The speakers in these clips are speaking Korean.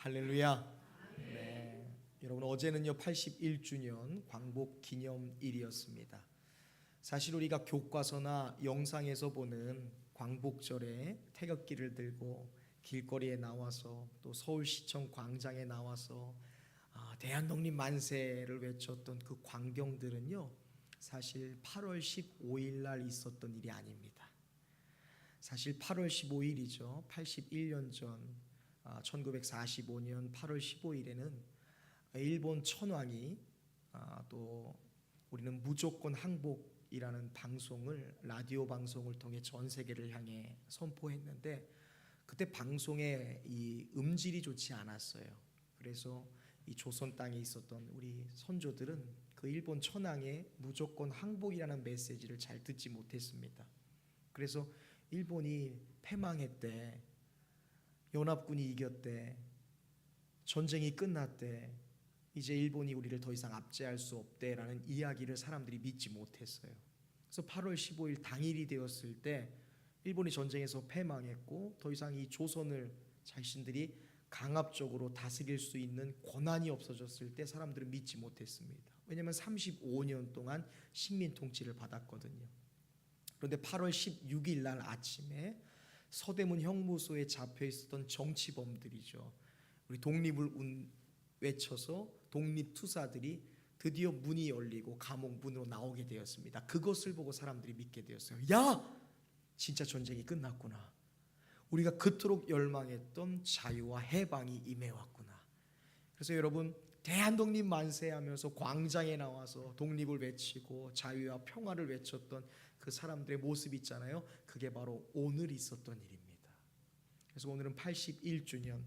할렐루야. 네. 여러분, 어제는요 81주년 광복 기념일이었습니다. 사실 우리가 교과서나 영상에서 보는 광복절에 태극기를 들고 길거리에 나와서 또 서울시청 광장에 나와서 대한독립 만세를 외쳤던 그 광경들은요 사실 8월 15일 날 있었던 일이 아닙니다. 사실 8월 15일이죠. 81년 전 1945년 8월 15일에는 일본 천황이 또 우리는 무조건 항복이라는 방송을 라디오 방송을 통해 전 세계를 향해 선포했는데 그때 방송에 이 음질이 좋지 않았어요. 그래서 이 조선 땅에 있었던 우리 선조들은 그 일본 천황의 무조건 항복이라는 메시지를 잘 듣지 못했습니다. 그래서 일본이 패망했대, 연합군이 이겼대, 전쟁이 끝났대, 이제 일본이 우리를 더 이상 압제할 수 없대라는 이야기를 사람들이 믿지 못했어요. 그래서 8월 15일 당일이 되었을 때 일본이 전쟁에서 패망했고 더 이상 이 조선을 자신들이 강압적으로 다스릴 수 있는 권한이 없어졌을 때 사람들은 믿지 못했습니다. 왜냐하면 35년 동안 식민 통치를 받았거든요. 그런데 8월 16일 날 아침에 서대문 형무소에 잡혀 있었던 정치범들이죠. 우리 독립을 외쳐서 독립투사들이 드디어 문이 열리고 감옥 문으로 나오게 되었습니다. 그것을 보고 사람들이 믿게 되었어요. 야! 진짜 전쟁이 끝났구나. 우리가 그토록 열망했던 자유와 해방이 임해왔구나. 그래서 여러분, 대한독립 만세하면서 광장에 나와서 독립을 외치고 자유와 평화를 외쳤던 그 사람들의 모습 있잖아요. 그게 바로 오늘 있었던 일입니다. 그래서 오늘은 81주년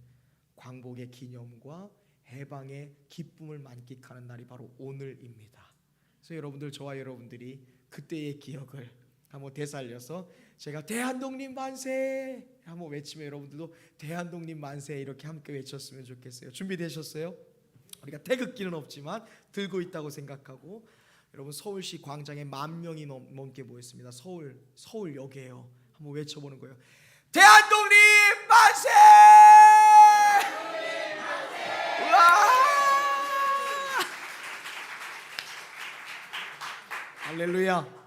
광복의 기념과 해방의 기쁨을 만끽하는 날이 바로 오늘입니다. 그래서 여러분들, 저와 여러분들이 그때의 기억을 한번 되살려서 제가 대한독립 만세 한번 외치면 여러분들도 대한독립 만세 이렇게 함께 외쳤으면 좋겠어요. 준비되셨어요? 우리가 태극기는 없지만 들고 있다고 생각하고, 여러분 서울시 광장에 10,000명이 넘게 모였습니다. 서울역이에요. 한번 외쳐보는 거예요. 대한독립 만세! 대한독립 만세! 우와! 할렐루야.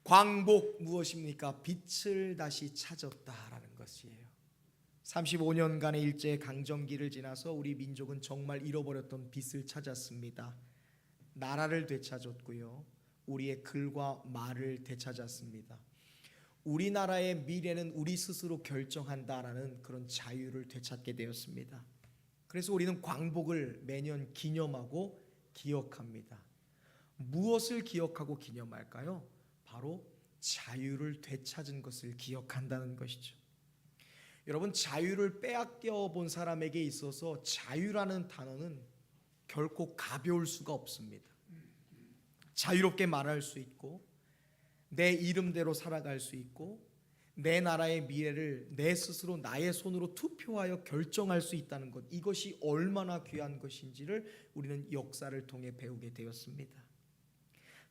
광복 무엇입니까? 빛을 다시 찾았다라는 것이에요. 35년간의 일제 강점기를 지나서 우리 민족은 정말 잃어버렸던 빛을 찾았습니다. 나라를 되찾았고요, 우리의 글과 말을 되찾았습니다. 우리나라의 미래는 우리 스스로 결정한다라는 그런 자유를 되찾게 되었습니다. 그래서 우리는 광복을 매년 기념하고 기억합니다. 무엇을 기억하고 기념할까요? 바로 자유를 되찾은 것을 기억한다는 것이죠. 여러분, 자유를 빼앗겨 본 사람에게 있어서 자유라는 단어는 결코 가벼울 수가 없습니다. 자유롭게 말할 수 있고 내 이름대로 살아갈 수 있고 내 나라의 미래를 내 스스로 나의 손으로 투표하여 결정할 수 있다는 것, 이것이 얼마나 귀한 것인지를 우리는 역사를 통해 배우게 되었습니다.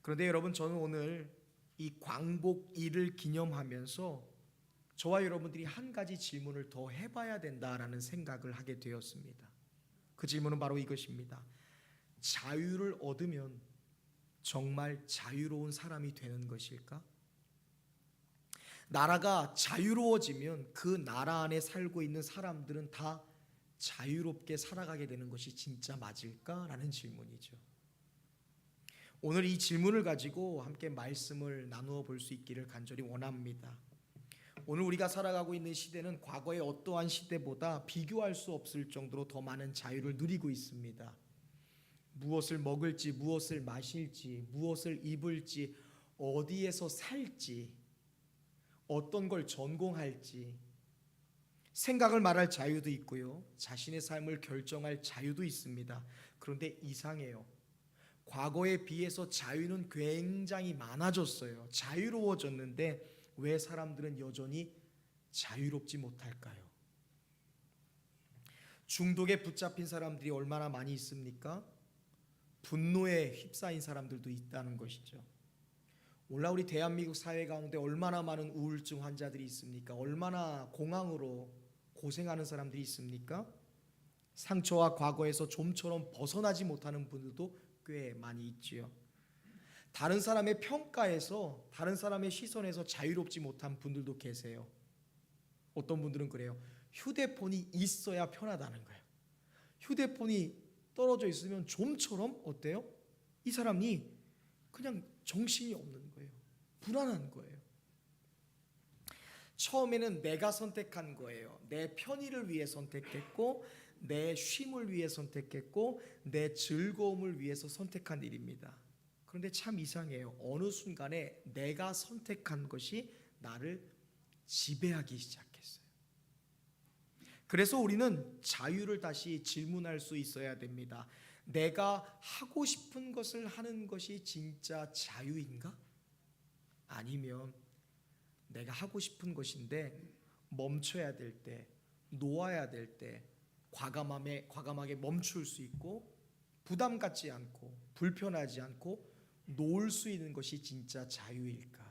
그런데 여러분, 저는 오늘 이 광복일을 기념하면서 저와 여러분들이 한 가지 질문을 더 해봐야 된다라는 생각을 하게 되었습니다. 그 질문은 바로 이것입니다. 자유를 얻으면 정말 자유로운 사람이 되는 것일까? 나라가 자유로워지면 그 나라 안에 살고 있는 사람들은 다 자유롭게 살아가게 되는 것이 진짜 맞을까라는 질문이죠. 오늘 이 질문을 가지고 함께 말씀을 나누어 볼 수 있기를 간절히 원합니다. 오늘 우리가 살아가고 있는 시대는 과거의 어떠한 시대보다 비교할 수 없을 정도로 더 많은 자유를 누리고 있습니다. 무엇을 먹을지, 무엇을 마실지, 무엇을 입을지, 어디에서 살지, 어떤 걸 전공할지, 생각을 말할 자유도 있고요, 자신의 삶을 결정할 자유도 있습니다. 그런데 이상해요. 과거에 비해서 자유는 굉장히 많아졌어요. 자유로워졌는데 왜 사람들은 여전히 자유롭지 못할까요? 중독에 붙잡힌 사람들이 얼마나 많이 있습니까? 분노에 휩싸인 사람들도 있다는 것이죠. 오늘 우리 대한민국 사회 가운데 얼마나 많은 우울증 환자들이 있습니까? 얼마나 공황으로 고생하는 사람들이 있습니까? 상처와 과거에서 좀처럼 벗어나지 못하는 분들도 꽤 많이 있지요. 다른 사람의 평가에서, 다른 사람의 시선에서 자유롭지 못한 분들도 계세요. 어떤 분들은 그래요. 휴대폰이 있어야 편하다는 거예요. 휴대폰이 떨어져 있으면 좀처럼 어때요? 이 사람이 그냥 정신이 없는 거예요. 불안한 거예요. 처음에는 내가 선택한 거예요. 내 편의를 위해 선택했고, 내 쉼을 위해 선택했고, 내 즐거움을 위해서 선택한 일입니다. 그런데 참 이상해요. 어느 순간에 내가 선택한 것이 나를 지배하기 시작했어요. 그래서 우리는 자유를 다시 질문할 수 있어야 됩니다. 내가 하고 싶은 것을 하는 것이 진짜 자유인가? 아니면 내가 하고 싶은 것인데 멈춰야 될 때, 놓아야 될 때 과감하게 멈출 수 있고, 부담 갖지 않고 불편하지 않고 놓을 수 있는 것이 진짜 자유일까?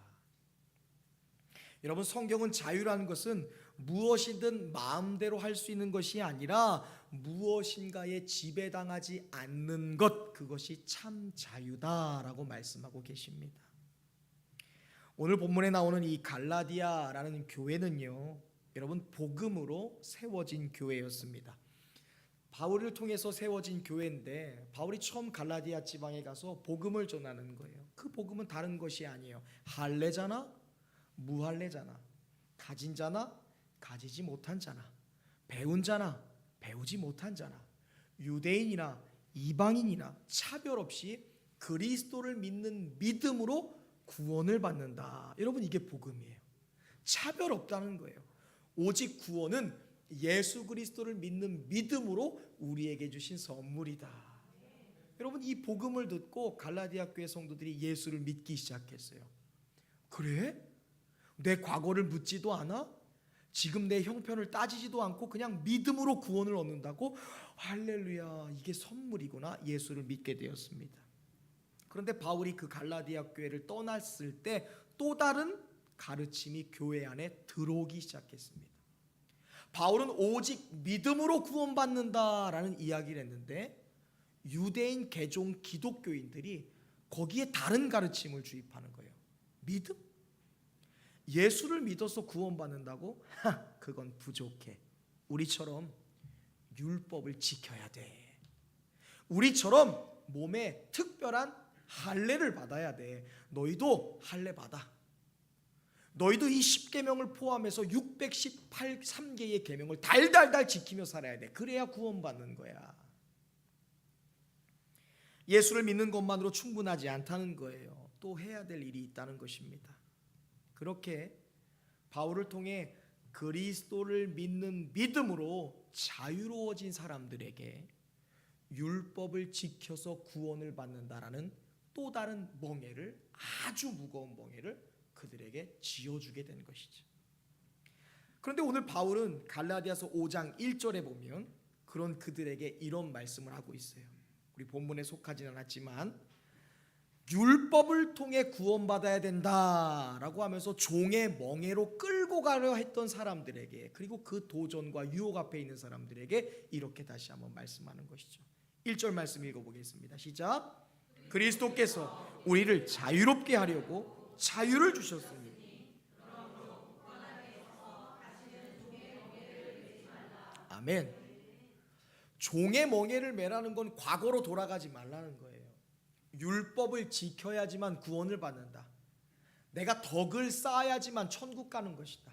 여러분, 성경은 자유라는 것은 무엇이든 마음대로 할 수 있는 것이 아니라 무엇인가에 지배당하지 않는 것, 그것이 참 자유다라고 말씀하고 계십니다. 오늘 본문에 나오는 이 갈라디아라는 교회는요, 여러분, 복음으로 세워진 교회였습니다. 바울을 통해서 세워진 교회인데, 바울이 처음 갈라디아 지방에 가서 복음을 전하는 거예요. 그 복음은 다른 것이 아니에요. 할례자나 무할례자나, 가진 자나 가지지 못한 자나, 배운 자나 배우지 못한 자나, 유대인이나 이방인이나 차별 없이 그리스도를 믿는 믿음으로 구원을 받는다. 여러분, 이게 복음이에요. 차별 없다는 거예요. 오직 구원은 예수 그리스도를 믿는 믿음으로 우리에게 주신 선물이다. 여러분, 이 복음을 듣고 갈라디아 교회 성도들이 예수를 믿기 시작했어요. 그래? 내 과거를 묻지도 않아? 지금 내 형편을 따지지도 않고 그냥 믿음으로 구원을 얻는다고? 할렐루야, 이게 선물이구나. 예수를 믿게 되었습니다. 그런데 바울이 그 갈라디아 교회를 떠났을 때 또 다른 가르침이 교회 안에 들어오기 시작했습니다. 바울은 오직 믿음으로 구원받는다라는 이야기를 했는데, 유대인 개종 기독교인들이 거기에 다른 가르침을 주입하는 거예요. 믿음? 예수를 믿어서 구원받는다고? 그건 부족해. 우리처럼 율법을 지켜야 돼. 우리처럼 몸에 특별한 할례를 받아야 돼. 너희도 할례 받아. 너희도 이 10계명을 포함해서 613개의 계명을 달달달 지키며 살아야 돼. 그래야 구원받는 거야. 예수를 믿는 것만으로 충분하지 않다는 거예요. 또 해야 될 일이 있다는 것입니다. 그렇게 바울을 통해 그리스도를 믿는 믿음으로 자유로워진 사람들에게 율법을 지켜서 구원을 받는다라는 또 다른 멍에를, 아주 무거운 멍에를 그들에게 지어주게 된 것이죠. 그런데 오늘 바울은 갈라디아서 5장 1절에 보면 그런 그들에게 이런 말씀을 하고 있어요. 우리 본문에 속하지는 않았지만 율법을 통해 구원받아야 된다라고 하면서 종의 멍에로 끌고 가려 했던 사람들에게, 그리고 그 도전과 유혹 앞에 있는 사람들에게 이렇게 다시 한번 말씀하는 것이죠. 1절 말씀 읽어보겠습니다. 시작. 그리스도께서 우리를 자유롭게 하려고 자유를 주셨으니. 아멘. 종의 멍에를 매라는 건 과거로 돌아가지 말라는 거예요. 율법을 지켜야지만 구원을 받는다. 내가 덕을 쌓아야지만 천국 가는 것이다.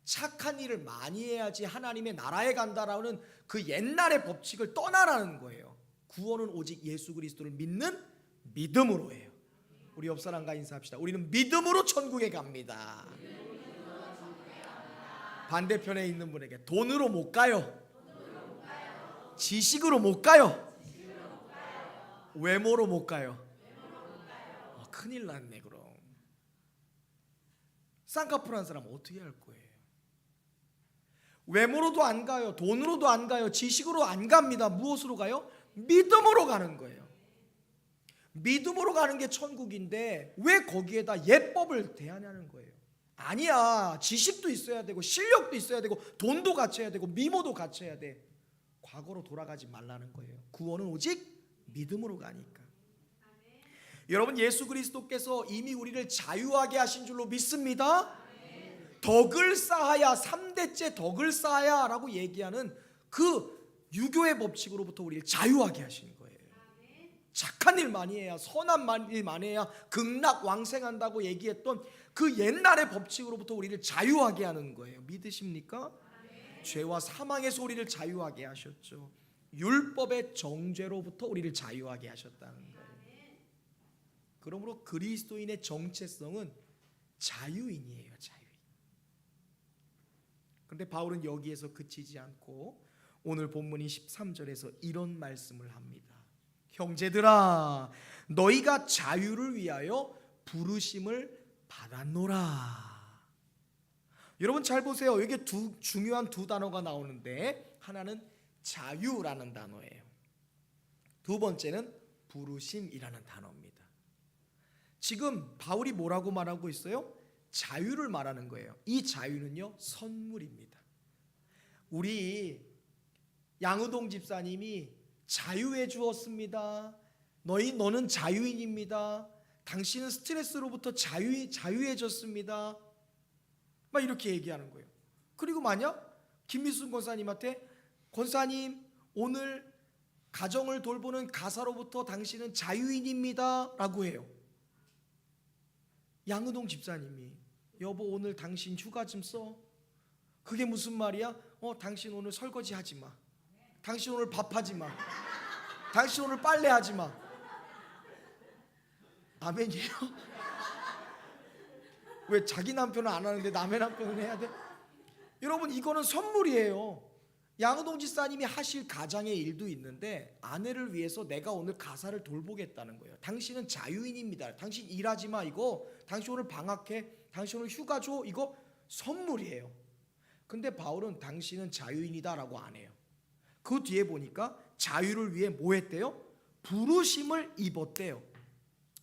착한 일을 많이 해야지 하나님의 나라에 간다라는 그 옛날의 법칙을 떠나라는 거예요. 구원은 오직 예수 그리스도를 믿는 믿음으로 해요. 우리 옆 사람과 인사합시다. 우리는 믿음으로 천국에 갑니다. 반대편에 있는 분에게 돈으로 못 가요. 지식으로 못 가요. 외모로 못 가요. 큰일 났네. 그럼 쌍꺼풀한 사람 어떻게 할 거예요? 외모로도 안 가요. 돈으로도 안 가요. 지식으로 안 갑니다. 무엇으로 가요? 믿음으로 가는 거예요. 믿음으로 가는 게 천국인데 왜 거기에다 예법을 대하냐는 거예요. 아니야. 지식도 있어야 되고 실력도 있어야 되고 돈도 갖춰야 되고 미모도 갖춰야 돼. 과거로 돌아가지 말라는 거예요. 구원은 오직 믿음으로 가니까. 여러분, 예수 그리스도께서 이미 우리를 자유하게 하신 줄로 믿습니다. 덕을 쌓아야, 3대째 덕을 쌓아야 라고 얘기하는 그 유교의 법칙으로부터 우리를 자유하게 하시는 거예요. 착한 일 많이 해야, 선한 일 많이 해야 극락왕생한다고 얘기했던 그 옛날의 법칙으로부터 우리를 자유하게 하는 거예요. 믿으십니까? 죄와 사망에서 우리를 자유하게 하셨죠. 율법의 정죄로부터 우리를 자유하게 하셨다는 거예요. 그러므로 그리스도인의 정체성은 자유인이에요. 자유인. 그런데 바울은 여기에서 그치지 않고 오늘 본문 13절에서 이런 말씀을 합니다. 형제들아, 너희가 자유를 위하여 부르심을 받았노라. 여러분 잘 보세요. 여기 중요한 두 단어가 나오는데, 하나는 자유라는 단어예요. 두 번째는 부르심이라는 단어입니다. 지금 바울이 뭐라고 말하고 있어요? 자유를 말하는 거예요. 이 자유는요, 선물입니다. 우리 양우동 집사님이 자유해 주었습니다. 너는 자유인입니다. 당신은 스트레스로부터 자유해졌습니다. 막 이렇게 얘기하는 거예요. 그리고 만약 김미순 권사님한테, 권사님 오늘 가정을 돌보는 가사로부터 당신은 자유인입니다 라고 해요. 양은동 집사님이, 여보 오늘 당신 휴가 좀 써. 그게 무슨 말이야? 당신 오늘 설거지 하지 마. 당신 오늘 밥하지 마. 당신 오늘 빨래하지 마. 아멘이에요? 왜 자기 남편은 안 하는데 남의 남편은 해야 돼? 여러분, 이거는 선물이에요. 양우동 집사님이 하실 가장의 일도 있는데, 아내를 위해서 내가 오늘 가사를 돌보겠다는 거예요. 당신은 자유인입니다. 당신 일하지 마. 이거 당신 오늘 방학해. 당신 오늘 휴가 줘. 이거 선물이에요. 근데 바울은 당신은 자유인이다 라고 안 해요. 그 뒤에 보니까 자유를 위해 뭐 했대요? 부르심을 입었대요.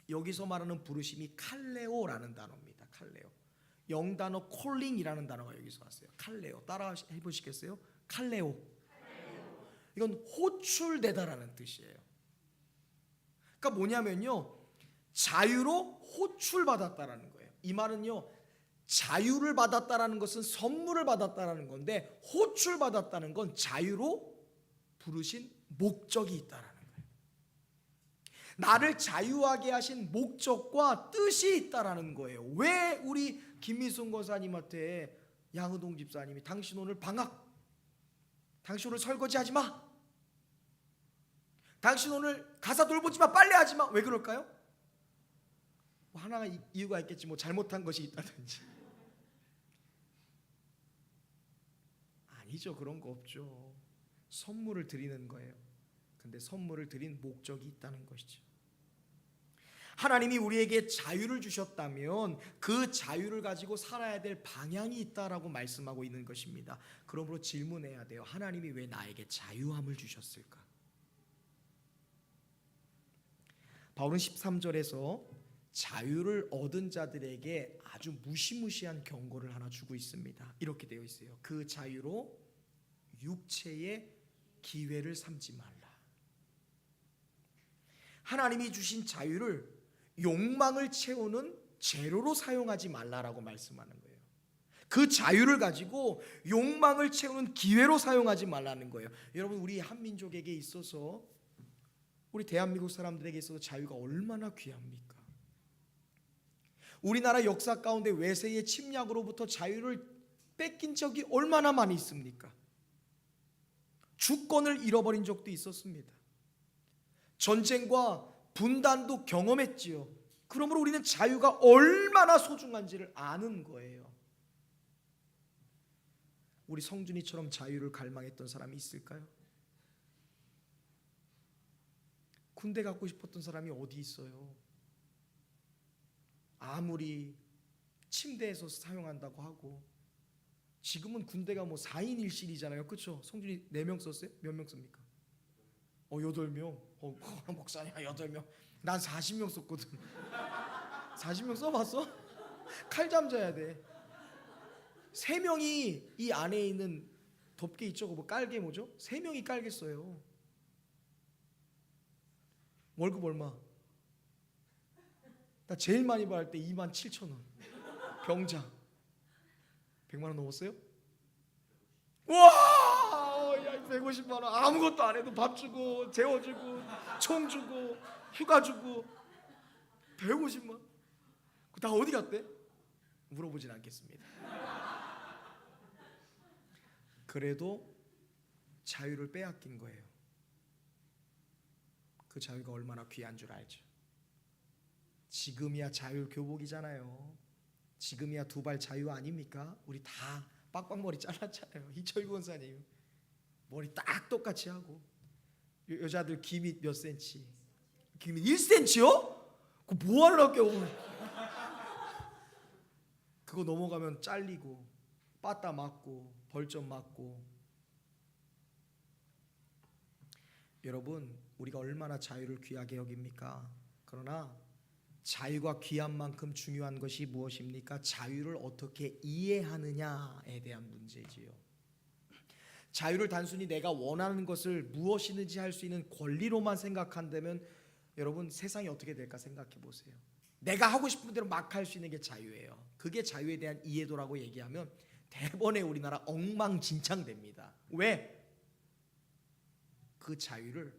여기서 말하는 부르심이 칼레오라는 단어입니다. 칼레오. 영단어 콜링이라는 단어가 여기서 왔어요. 칼레오. 따라 해보시겠어요? 칼레오. 이건 호출되다라는 뜻이에요. 그러니까 뭐냐면요, 자유로 호출받았다라는 거예요. 이 말은요, 자유를 받았다라는 것은 선물을 받았다라는 건데, 호출받았다는 건 자유로 부르신 목적이 있다라는 거예요. 나를 자유하게 하신 목적과 뜻이 있다라는 거예요. 왜 우리 김미순 권사님한테 양우동 집사님이 당신 오늘 방학, 당신 오늘 설거지 하지 마, 당신 오늘 가사 돌보지 마, 빨래하지 마, 왜 그럴까요? 뭐 하나가 이유가 있겠지. 뭐 잘못한 것이 있다든지. 아니죠. 그런 거 없죠. 선물을 드리는 거예요. 근데 선물을 드린 목적이 있다는 것이죠. 하나님이 우리에게 자유를 주셨다면 그 자유를 가지고 살아야 될 방향이 있다라고 말씀하고 있는 것입니다. 그러므로 질문해야 돼요. 하나님이 왜 나에게 자유함을 주셨을까? 바울은 13절에서 자유를 얻은 자들에게 아주 무시무시한 경고를 하나 주고 있습니다. 이렇게 되어 있어요. 그 자유로 육체의 기회를 삼지 말라. 하나님이 주신 자유를 욕망을 채우는 재료로 사용하지 말라라고 말씀하는 거예요. 그 자유를 가지고 욕망을 채우는 기회로 사용하지 말라는 거예요. 여러분, 우리 한민족에게 있어서, 우리 대한민국 사람들에게 있어서 자유가 얼마나 귀합니까? 우리나라 역사 가운데 외세의 침략으로부터 자유를 뺏긴 적이 얼마나 많이 있습니까? 주권을 잃어버린 적도 있었습니다. 전쟁과 분단도 경험했지요. 그러므로 우리는 자유가 얼마나 소중한지를 아는 거예요. 우리 성준이처럼 자유를 갈망했던 사람이 있을까요? 군대 갖고 싶었던 사람이 어디 있어요? 아무리 침대에서 사용한다고 하고, 지금은 군대가 뭐 4인 1실이잖아요. 그렇죠? 성준이 4명 썼어요? 몇 명 씁니까? 8명. 목사님 8명. 난 40명 썼거든. 40명 써봤어? 칼 잠자야 돼. 3명이 이 안에 있는 덮개 있죠? 뭐 깔개 뭐죠? 3명이 깔겠어요. 월급 얼마? 나 제일 많이 받을 때 27,000원. 병장 100만 원 넘었어요? 와, 야, 150만 원 아무것도 안 해도 밥 주고 재워주고 총 주고 휴가 주고 150만 원. 다 어디 갔대? 물어보진 않겠습니다. 그래도 자유를 빼앗긴 거예요. 그 자유가 얼마나 귀한 줄 알죠. 지금이야 자유 교복이잖아요. 지금이야 두발 자유 아닙니까? 우리 다 빡빡머리 잘랐잖아요. 이철구 원사님 머리 딱 똑같이 하고, 여자들 기밑 몇 센치? 기밑 1cm요? 그거 뭐 하려고? 그거 넘어가면 잘리고 빠따 맞고 벌점 맞고. 여러분, 우리가 얼마나 자유를 귀하게 여깁니까? 그러나 자유가 귀한 만큼 중요한 것이 무엇입니까? 자유를 어떻게 이해하느냐에 대한 문제지요. 자유를 단순히 내가 원하는 것을 무엇이든지 할 수 있는 권리로만 생각한다면 여러분, 세상이 어떻게 될까 생각해 보세요. 내가 하고 싶은 대로 막 할 수 있는 게 자유예요. 그게 자유에 대한 이해도라고 얘기하면 대번에 우리나라 엉망진창됩니다. 왜? 그 자유를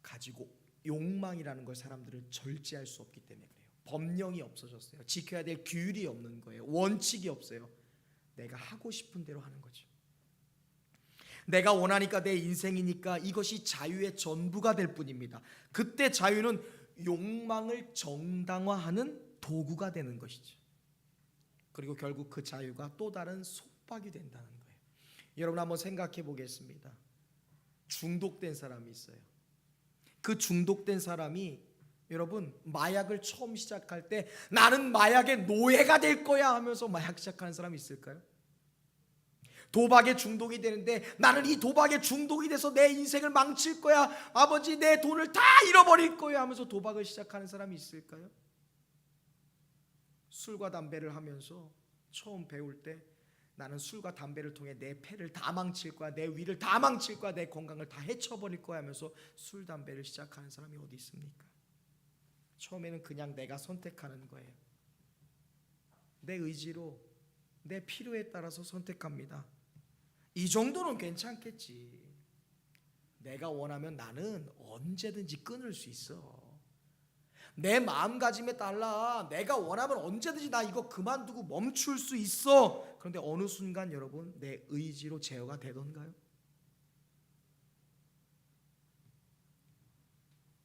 가지고 욕망이라는 걸 사람들을 절제할 수 없기 때문에 그래요. 법령이 없어졌어요. 지켜야 될 규율이 없는 거예요. 원칙이 없어요. 내가 하고 싶은 대로 하는 거죠. 내가 원하니까 내 인생이니까 이것이 자유의 전부가 될 뿐입니다. 그때 자유는 욕망을 정당화하는 도구가 되는 것이죠. 그리고 결국 그 자유가 또 다른 속박이 된다는 거예요. 여러분, 한번 생각해 보겠습니다. 중독된 사람이 있어요. 그 중독된 사람이 여러분, 마약을 처음 시작할 때 나는 마약의 노예가 될 거야 하면서 마약 시작하는 사람이 있을까요? 도박에 중독이 되는데 나는 이 도박에 중독이 돼서 내 인생을 망칠 거야, 아버지 내 돈을 다 잃어버릴 거야 하면서 도박을 시작하는 사람이 있을까요? 술과 담배를 하면서 처음 배울 때 나는 술과 담배를 통해 내 폐를 다 망칠 거야, 내 위를 다 망칠 거야, 내 건강을 다 해쳐버릴 거야 하면서 술, 담배를 시작하는 사람이 어디 있습니까? 처음에는 그냥 내가 선택하는 거예요. 내 의지로, 내 필요에 따라서 선택합니다. 이 정도는 괜찮겠지. 내가 원하면 나는 언제든지 끊을 수 있어. 내 마음가짐에 따라 내가 원하면 언제든지 나 이거 그만두고 멈출 수 있어. 그런데 어느 순간 여러분, 내 의지로 제어가 되던가요?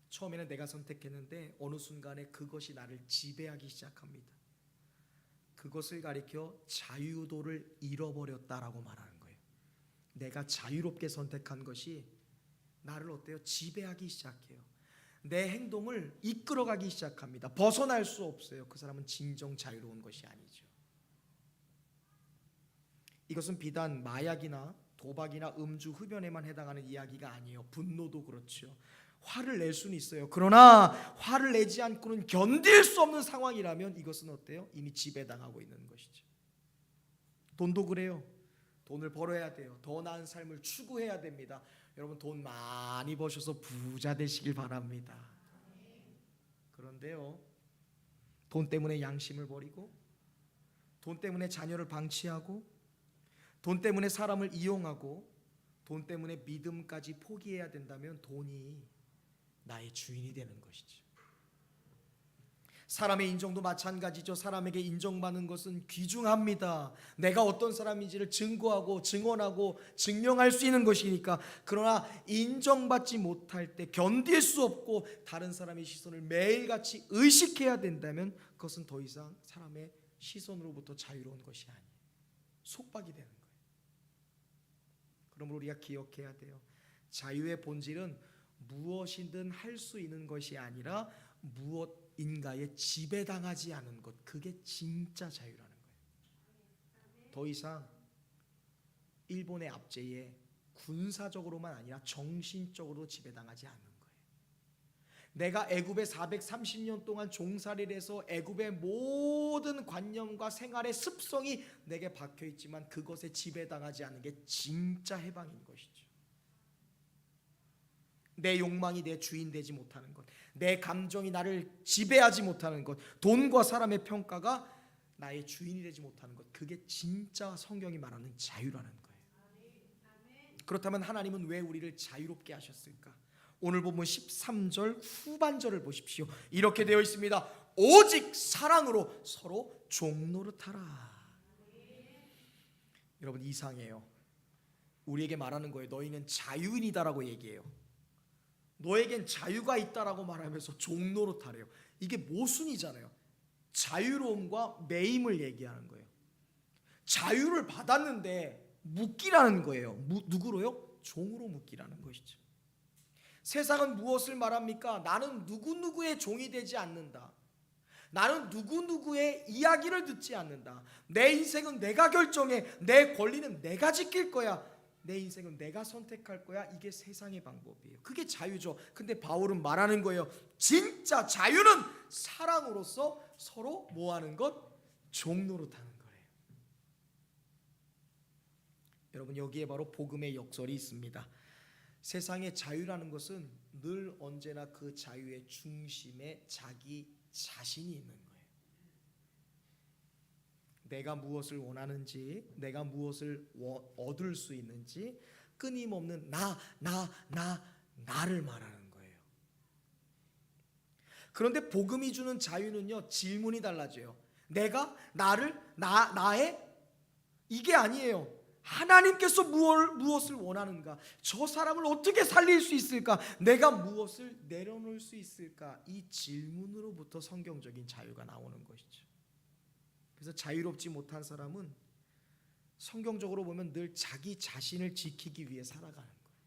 처음에는 내가 선택했는데 어느 순간에 그것이 나를 지배하기 시작합니다. 그것을 가리켜 자유도를 잃어버렸다라고 말하는 거예요. 내가 자유롭게 선택한 것이 나를 어때요? 지배하기 시작해요. 내 행동을 이끌어가기 시작합니다. 벗어날 수 없어요. 그 사람은 진정 자유로운 것이 아니죠. 이것은 비단 마약이나 도박이나 음주, 흡연에만 해당하는 이야기가 아니에요. 분노도 그렇죠. 화를 낼 수는 있어요. 그러나 화를 내지 않고는 견딜 수 없는 상황이라면 이것은 어때요? 이미 지배당하고 있는 것이죠. 돈도 그래요. 돈을 벌어야 돼요. 더 나은 삶을 추구해야 됩니다. 여러분, 돈 많이 버셔서 부자 되시길 바랍니다. 그런데요, 돈 때문에 양심을 버리고, 돈 때문에 자녀를 방치하고, 돈 때문에 사람을 이용하고, 돈 때문에 믿음까지 포기해야 된다면 돈이 나의 주인이 되는 것이죠. 사람의 인정도 마찬가지죠. 사람에게 인정받는 것은 귀중합니다. 내가 어떤 사람인지를 증거하고 증언하고 증명할 수 있는 것이니까. 그러나 인정받지 못할 때 견딜 수 없고 다른 사람의 시선을 매일같이 의식해야 된다면 그것은 더 이상 사람의 시선으로부터 자유로운 것이 아니에요. 속박이 되는 거예요. 그러므로 우리가 기억해야 돼요. 자유의 본질은 무엇이든 할 수 있는 것이 아니라 무엇인가에 지배당하지 않은 것, 그게 진짜 자유라는 거예요. 더 이상 일본의 압제에 군사적으로만 아니라 정신적으로 지배당하지 않는 거예요. 내가 애굽에 430년 동안 종살이를 해서 애굽의 모든 관념과 생활의 습성이 내게 박혀 있지만 그것에 지배당하지 않는 게 진짜 해방인 것이죠. 내 욕망이 내 주인 되지 못하는 것, 내 감정이 나를 지배하지 못하는 것, 돈과 사람의 평가가 나의 주인이 되지 못하는 것, 그게 진짜 성경이 말하는 자유라는 거예요. 그렇다면 하나님은 왜 우리를 자유롭게 하셨을까? 오늘 본문 13절 후반절을 보십시오. 이렇게 되어 있습니다. 오직 사랑으로 서로 종노릇하라. 여러분, 이상해요. 우리에게 말하는 거예요. 너희는 자유인이다라고 얘기해요. 너에겐 자유가 있다라고 말하면서 종노릇하래요. 이게 모순이잖아요. 자유로움과 매임을 얘기하는 거예요. 자유를 받았는데 묶이라는 거예요. 누구로요? 종으로 묶이라는 것이죠. 세상은 무엇을 말합니까? 나는 누구누구의 종이 되지 않는다. 나는 누구누구의 이야기를 듣지 않는다. 내 인생은 내가 결정해. 내 권리는 내가 지킬 거야. 내 인생은 내가 선택할 거야. 이게 세상의 방법이에요. 그게 자유죠. 근데 바울은 말하는 거예요. 진짜 자유는 사랑으로서 서로 뭐하는 것? 종노릇하는 거예요. 여러분, 여기에 바로 복음의 역설이 있습니다. 세상의 자유라는 것은 늘 언제나 그 자유의 중심에 자기 자신이 있는 거예요. 내가 무엇을 원하는지, 내가 무엇을 얻을 수 있는지 끊임없는 나를 말하는 거예요. 그런데 복음이 주는 자유는요, 질문이 달라져요. 내가 나의 이게 아니에요. 하나님께서 무엇을 원하는가? 저 사람을 어떻게 살릴 수 있을까? 내가 무엇을 내려놓을 수 있을까? 이 질문으로부터 성경적인 자유가 나오는 것이죠. 그래서 자유롭지 못한 사람은 성경적으로 보면 늘 자기 자신을 지키기 위해 살아가는 거예요.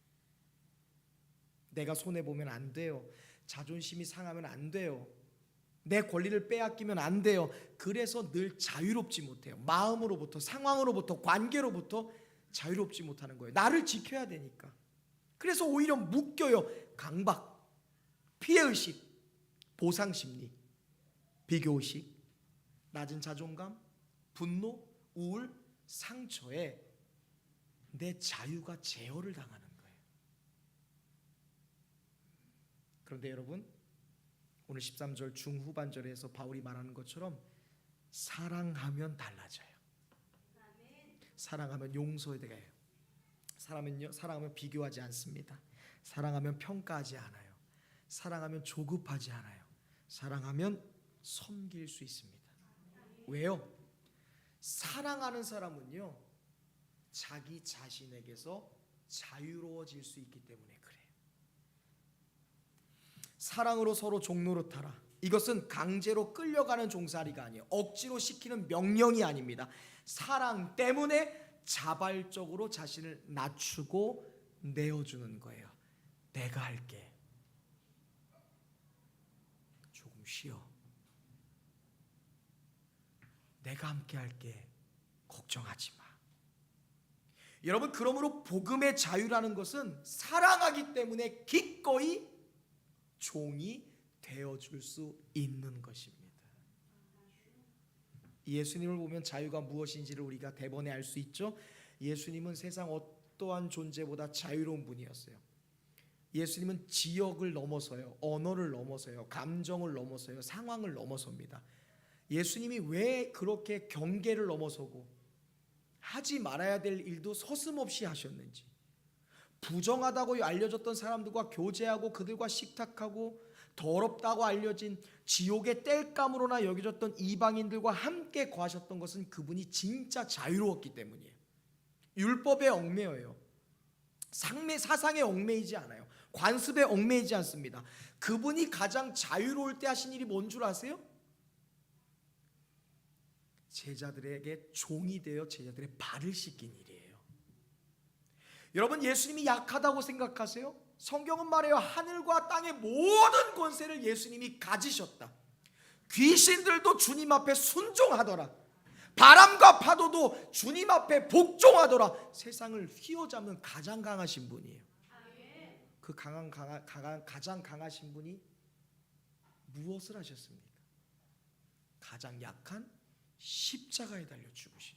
내가 손해보면 안 돼요. 자존심이 상하면 안 돼요. 내 권리를 빼앗기면 안 돼요. 그래서 늘 자유롭지 못해요. 마음으로부터, 상황으로부터, 관계로부터 자유롭지 못하는 거예요. 나를 지켜야 되니까. 그래서 오히려 묶여요. 강박, 피해의식, 보상심리, 비교의식, 낮은 자존감, 분노, 우울, 상처에 내 자유가 제어를 당하는 거예요. 그런데 여러분, 오늘 13절 중후반절에서 바울이 말하는 것처럼 사랑하면 달라져요. 사랑하면 용서해요. 사랑하면 비교하지 않습니다. 사랑하면 평가하지 않아요. 사랑하면 조급하지 않아요. 사랑하면 섬길 수 있습니다. 왜요? 사랑하는 사람은요, 자기 자신에게서 자유로워질 수 있기 때문에 그래요. 사랑으로 서로 종노릇하라. 이것은 강제로 끌려가는 종살이가 아니에요. 억지로 시키는 명령이 아닙니다. 사랑 때문에 자발적으로 자신을 낮추고 내어주는 거예요. 내가 할게. 조금 쉬어. 내가 함께 할게. 걱정하지 마. 여러분, 그러므로 복음의 자유라는 것은 사랑하기 때문에 기꺼이 종이 되어줄 수 있는 것입니다. 예수님을 보면 자유가 무엇인지를 우리가 대번에 알 수 있죠. 예수님은 세상 어떠한 존재보다 자유로운 분이었어요. 예수님은 지역을 넘어서요, 언어를 넘어서요, 감정을 넘어서요, 상황을 넘어섭니다. 예수님이 왜 그렇게 경계를 넘어서고 하지 말아야 될 일도 서슴없이 하셨는지, 부정하다고 알려졌던 사람들과 교제하고 그들과 식탁하고 더럽다고 알려진 지옥의 땔감으로나 여겨졌던 이방인들과 함께 거하셨던 것은 그분이 진짜 자유로웠기 때문이에요. 율법에 얽매여요. 사상에 얽매이지 않아요. 관습에 얽매이지 않습니다. 그분이 가장 자유로울 때 하신 일이 뭔 줄 아세요? 제자들에게 종이 되어 제자들의 발을 씻긴 일이에요. 여러분, 예수님이 약하다고 생각하세요? 성경은 말해요. 하늘과 땅의 모든 권세를 예수님이 가지셨다. 귀신들도 주님 앞에 순종하더라. 바람과 파도도 주님 앞에 복종하더라. 세상을 휘어잡는 가장 강하신 분이에요. 그 가장 강하신 분이 무엇을 하셨습니까? 가장 약한 십자가에 달려 죽으신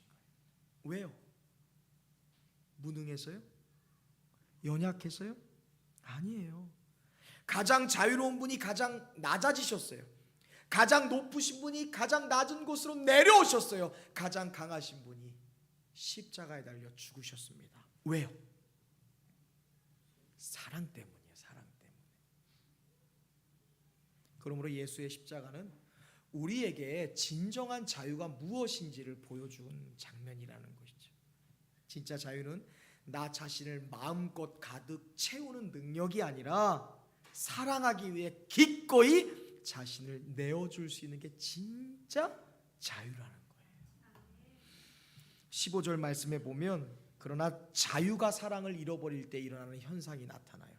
거예요. 왜요? 무능해서요? 연약해서요? 아니에요. 가장 자유로운 분이 가장 낮아지셨어요. 가장 높으신 분이 가장 낮은 곳으로 내려오셨어요. 가장 강하신 분이 십자가에 달려 죽으셨습니다. 왜요? 사랑 때문이에요. 사랑 때문에. 그러므로 예수의 십자가는 우리에게 진정한 자유가 무엇인지를 보여준 장면이라는 것이죠. 진짜 자유는 나 자신을 마음껏 가득 채우는 능력이 아니라 사랑하기 위해 기꺼이 자신을 내어줄 수 있는 게 진짜 자유라는 거예요. 15절 말씀에 보면 그러나 자유가 사랑을 잃어버릴 때 일어나는 현상이 나타나요.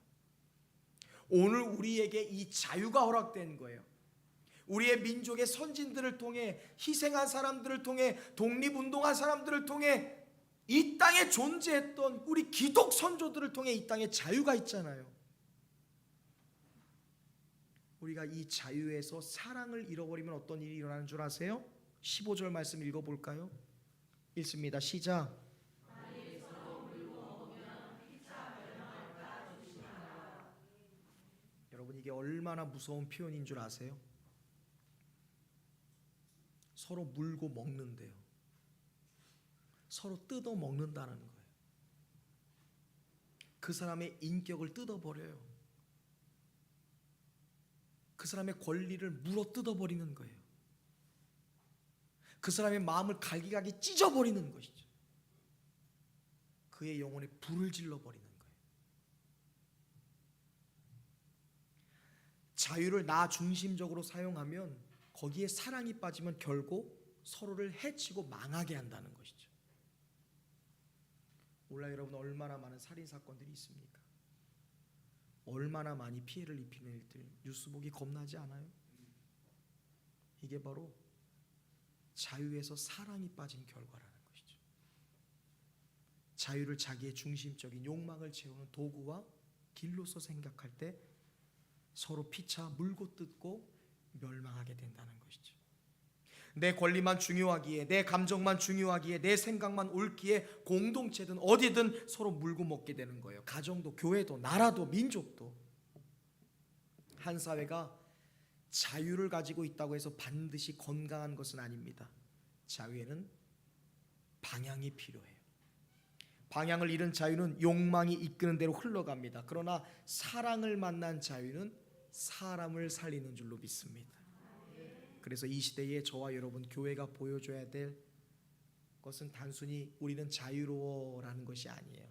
오늘 우리에게 이 자유가 허락된 거예요. 우리의 민족의 선진들을 통해 희생한 사람들을 통해 독립운동한 사람들을 통해 이 땅에 존재했던 우리 기독 선조들을 통해 이 땅에 자유가 있잖아요. 우리가 이 자유에서 사랑을 잃어버리면 어떤 일이 일어나는 줄 아세요? 15절 말씀 읽어볼까요? 읽습니다. 시작. 여러분 이게 얼마나 무서운 표현인 줄 아세요? 서로 물고 먹는데요. 서로 뜯어 먹는다는 거예요. 그 사람의 인격을 뜯어버려요. 그 사람의 권리를 물어 뜯어버리는 거예요. 그 사람의 마음을 갈기갈기 찢어버리는 것이죠. 그의 영혼에 불을 질러버리는 거예요. 자유를 나 중심적으로 사용하면 거기에 사랑이 빠지면 결국 서로를 해치고 망하게 한다는 것이죠. 몰라요 여러분 얼마나 많은 살인사건들이 있습니까? 얼마나 많이 피해를 입히는 일들 뉴스 보기 겁나지 않아요? 이게 바로 자유에서 사랑이 빠진 결과라는 것이죠. 자유를 자기의 중심적인 욕망을 채우는 도구와 길로서 생각할 때 서로 피차 물고 뜯고 멸망하게 된다는 것이죠. 내 권리만 중요하기에 내 감정만 중요하기에 내 생각만 옳기에 공동체든 어디든 서로 물고 먹게 되는 거예요. 가정도 교회도 나라도 민족도. 한 사회가 자유를 가지고 있다고 해서 반드시 건강한 것은 아닙니다. 자유에는 방향이 필요해요. 방향을 잃은 자유는 욕망이 이끄는 대로 흘러갑니다. 그러나 사랑을 만난 자유는 사람을 살리는 줄로 믿습니다. 그래서 이 시대에 저와 여러분 교회가 보여줘야 될 것은 단순히 우리는 자유로워라는 것이 아니에요.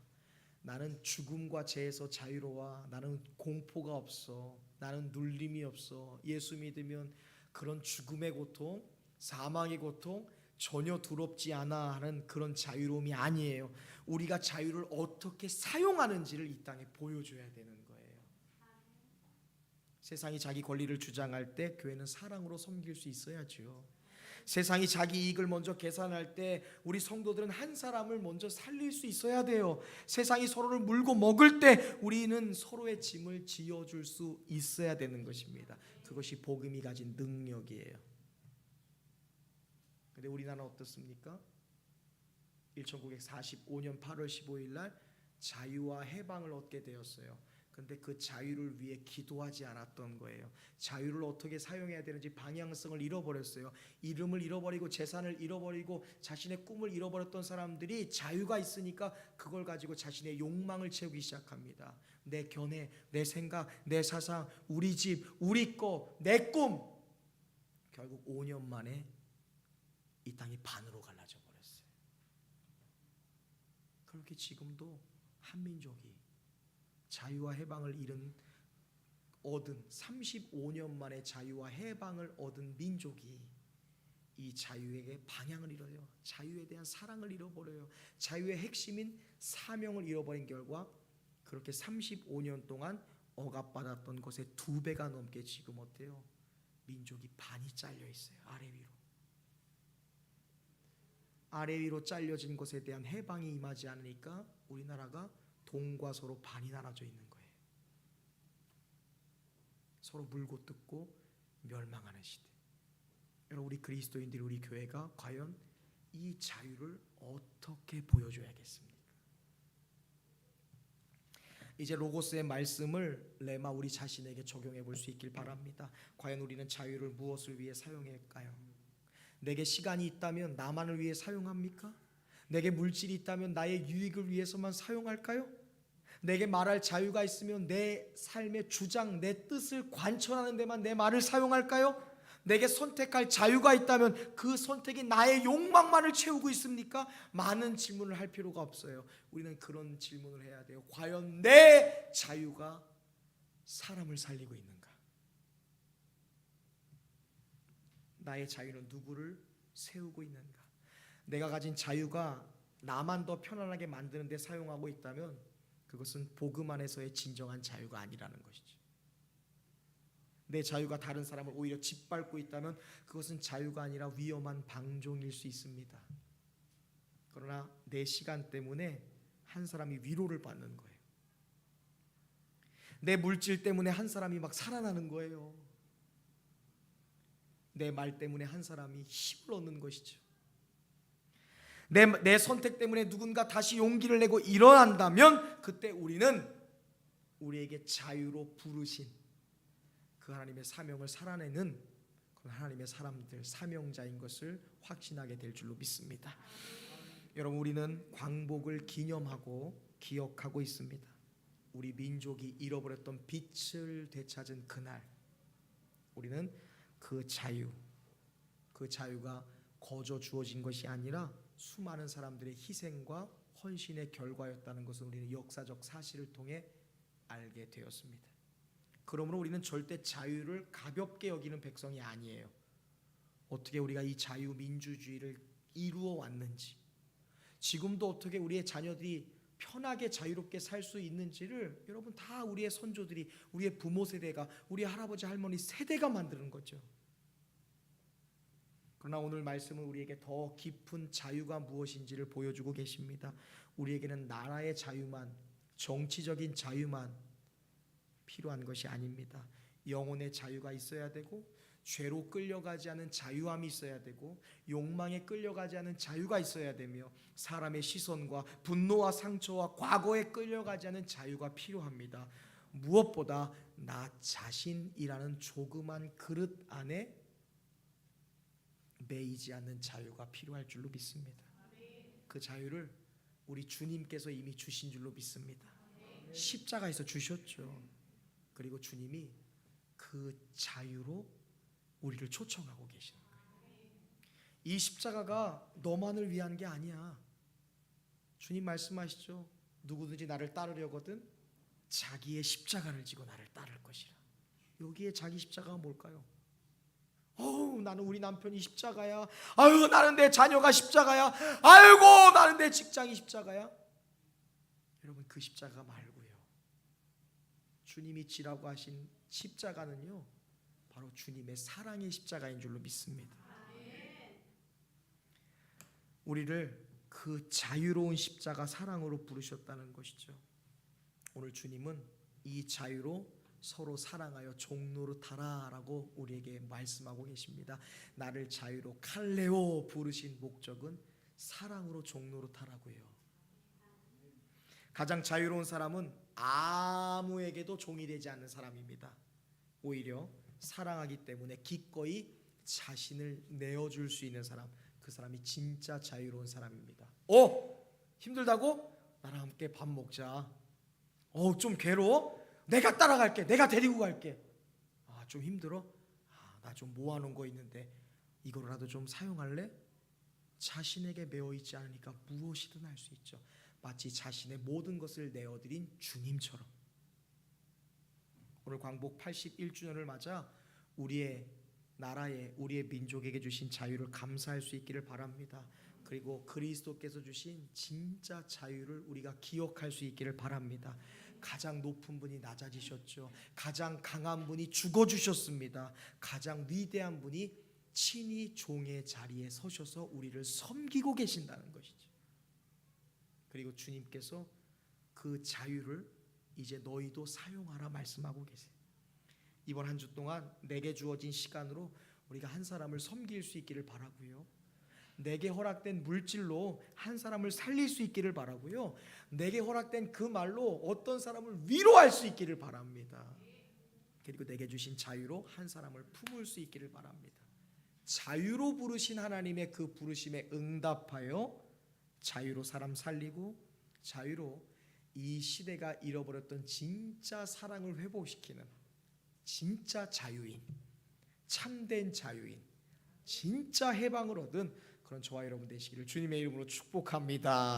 나는 죽음과 죄에서 자유로워. 나는 공포가 없어. 나는 눌림이 없어. 예수 믿으면 그런 죽음의 고통, 사망의 고통 전혀 두렵지 않아 하는 그런 자유로움이 아니에요. 우리가 자유를 어떻게 사용하는지를 이 땅에 보여줘야 되는 거예요. 세상이 자기 권리를 주장할 때 교회는 사랑으로 섬길 수 있어야죠. 세상이 자기 이익을 먼저 계산할 때 우리 성도들은 한 사람을 먼저 살릴 수 있어야 돼요. 세상이 서로를 물고 먹을 때 우리는 서로의 짐을 지어줄 수 있어야 되는 것입니다. 그것이 복음이 가진 능력이에요. 근데 우리나라는 어떻습니까? 1945년 8월 15일 날 자유와 해방을 얻게 되었어요. 근데 그 자유를 위해 기도하지 않았던 거예요. 자유를 어떻게 사용해야 되는지 방향성을 잃어버렸어요. 이름을 잃어버리고 재산을 잃어버리고 자신의 꿈을 잃어버렸던 사람들이 자유가 있으니까 그걸 가지고 자신의 욕망을 채우기 시작합니다. 내 견해, 내 생각, 내 사상, 우리 집, 우리 거, 내 꿈. 결국 5년 만에 이 땅이 반으로 갈라져 버렸어요. 그렇게 지금도 한민족이 자유와 해방을 얻은 35년 만에 자유와 해방을 얻은 민족이 이 자유에게 방향을 잃어요. 자유에 대한 사랑을 잃어버려요. 자유의 핵심인 사명을 잃어버린 결과 그렇게 35년 동안 억압받았던 것의 2배가 넘게 지금 어때요? 민족이 반이 잘려 있어요. 아래 위로. 아래 위로 잘려진 것에 대한 해방이 임하지 않으니까 우리나라가 동과 서로 반이 나눠져 있는 거예요. 서로 물고 뜯고 멸망하는 시대. 여러분, 우리 그리스도인들, 우리 교회가 과연 이 자유를 어떻게 보여줘야겠습니까? 이제 로고스의 말씀을 레마 우리 자신에게 적용해 볼 수 있길 바랍니다. 과연 우리는 자유를 무엇을 위해 사용할까요? 내게 시간이 있다면 나만을 위해 사용합니까? 내게 물질이 있다면 나의 유익을 위해서만 사용할까요? 내게 말할 자유가 있으면 내 삶의 주장, 내 뜻을 관철하는 데만 내 말을 사용할까요? 내게 선택할 자유가 있다면 그 선택이 나의 욕망만을 채우고 있습니까? 많은 질문을 할 필요가 없어요. 우리는 그런 질문을 해야 돼요. 과연 내 자유가 사람을 살리고 있는가? 나의 자유는 누구를 세우고 있는가? 내가 가진 자유가 나만 더 편안하게 만드는 데 사용하고 있다면 그것은 복음 안에서의 진정한 자유가 아니라는 것이죠. 내 자유가 다른 사람을 오히려 짓밟고 있다면 그것은 자유가 아니라 위험한 방종일 수 있습니다. 그러나 내 시간 때문에 한 사람이 위로를 받는 거예요. 내 물질 때문에 한 사람이 막 살아나는 거예요. 내 말 때문에 한 사람이 힘을 얻는 것이죠. 내 선택 때문에 누군가 다시 용기를 내고 일어난다면 그때 우리는 우리에게 자유로 부르신 그 하나님의 사명을 살아내는 그런 하나님의 사람들, 사명자인 것을 확신하게 될 줄로 믿습니다. 여러분, 우리는 광복을 기념하고 기억하고 있습니다. 우리 민족이 잃어버렸던 빛을 되찾은 그날, 우리는 그 자유가 거저 주어진 것이 아니라 수많은 사람들의 희생과 헌신의 결과였다는 것을 우리는 역사적 사실을 통해 알게 되었습니다. 그러므로 우리는 절대 자유를 가볍게 여기는 백성이 아니에요. 어떻게 우리가 이 자유민주주의를 이루어 왔는지, 지금도 어떻게 우리의 자녀들이 편하게 자유롭게 살 수 있는지를 여러분 다 우리의 선조들이, 우리의 부모 세대가, 우리 할아버지 할머니 세대가 만드는 거죠. 그러나 오늘 말씀은 우리에게 더 깊은 자유가 무엇인지를 보여주고 계십니다. 우리에게는 나라의 자유만, 정치적인 자유만 필요한 것이 아닙니다. 영혼의 자유가 있어야 되고, 죄로 끌려가지 않은 자유함이 있어야 되고, 욕망에 끌려가지 않은 자유가 있어야 되며, 사람의 시선과 분노와 상처와 과거에 끌려가지 않은 자유가 필요합니다. 무엇보다 나 자신이라는 조그만 그릇 안에 매이지 않는 자유가 필요할 줄로 믿습니다. 그 자유를 우리 주님께서 이미 주신 줄로 믿습니다. 십자가에서 주셨죠. 그리고 주님이 그 자유로 우리를 초청하고 계시는 거예요. 이 십자가가 너만을 위한 게 아니야. 주님 말씀하시죠. 누구든지 나를 따르려거든 자기의 십자가를 지고 나를 따를 것이라. 여기에 자기 십자가가 뭘까요? 나는 우리 남편이 십자가야. 아유, 나는 내 자녀가 십자가야. 아이고, 나는 내 직장이 십자가야. 여러분, 그 십자가 말고요, 주님이 지라고 하신 십자가는요, 바로 주님의 사랑의 십자가인 줄로 믿습니다. 우리를 그 자유로운 십자가 사랑으로 부르셨다는 것이죠. 오늘 주님은 이 자유로 서로 사랑하여 종노릇하라라고 우리에게 말씀하고 계십니다. 나를 자유로 칼레오 부르신 목적은 사랑으로 종노릇하라고요. 가장 자유로운 사람은 아무에게도 종이 되지 않는 사람입니다. 오히려 사랑하기 때문에 기꺼이 자신을 내어줄 수 있는 사람, 그 사람이 진짜 자유로운 사람입니다. 힘들다고? 나랑 함께 밥 먹자. 좀 괴로워? 내가 따라갈게. 내가 데리고 갈게. 좀 힘들어? 나 좀 모아놓은 거 있는데 이거라도 좀 사용할래? 자신에게 매어있지 않으니까 무엇이든 할 수 있죠. 마치 자신의 모든 것을 내어드린 주님처럼. 오늘 광복 81주년을 맞아 우리의 나라에, 우리의 민족에게 주신 자유를 감사할 수 있기를 바랍니다. 그리고 그리스도께서 주신 진짜 자유를 우리가 기억할 수 있기를 바랍니다. 가장 높은 분이 낮아지셨죠. 가장 강한 분이 죽어주셨습니다. 가장 위대한 분이 친히 종의 자리에 서셔서 우리를 섬기고 계신다는 것이죠. 그리고 주님께서 그 자유를 이제 너희도 사용하라 말씀하고 계세요. 이번 한 주 동안 내게 주어진 시간으로 우리가 한 사람을 섬길 수 있기를 바라고요. 내게 허락된 물질로 한 사람을 살릴 수 있기를 바라고요. 내게 허락된 그 말로 어떤 사람을 위로할 수 있기를 바랍니다. 그리고 내게 주신 자유로 한 사람을 품을 수 있기를 바랍니다. 자유로 부르신 하나님의 그 부르심에 응답하여 자유로 사람 살리고 자유로 이 시대가 잃어버렸던 진짜 사랑을 회복시키는 진짜 자유인, 참된 자유인, 진짜 해방을 얻은 그런 저와 여러분 되시기를 주님의 이름으로 축복합니다.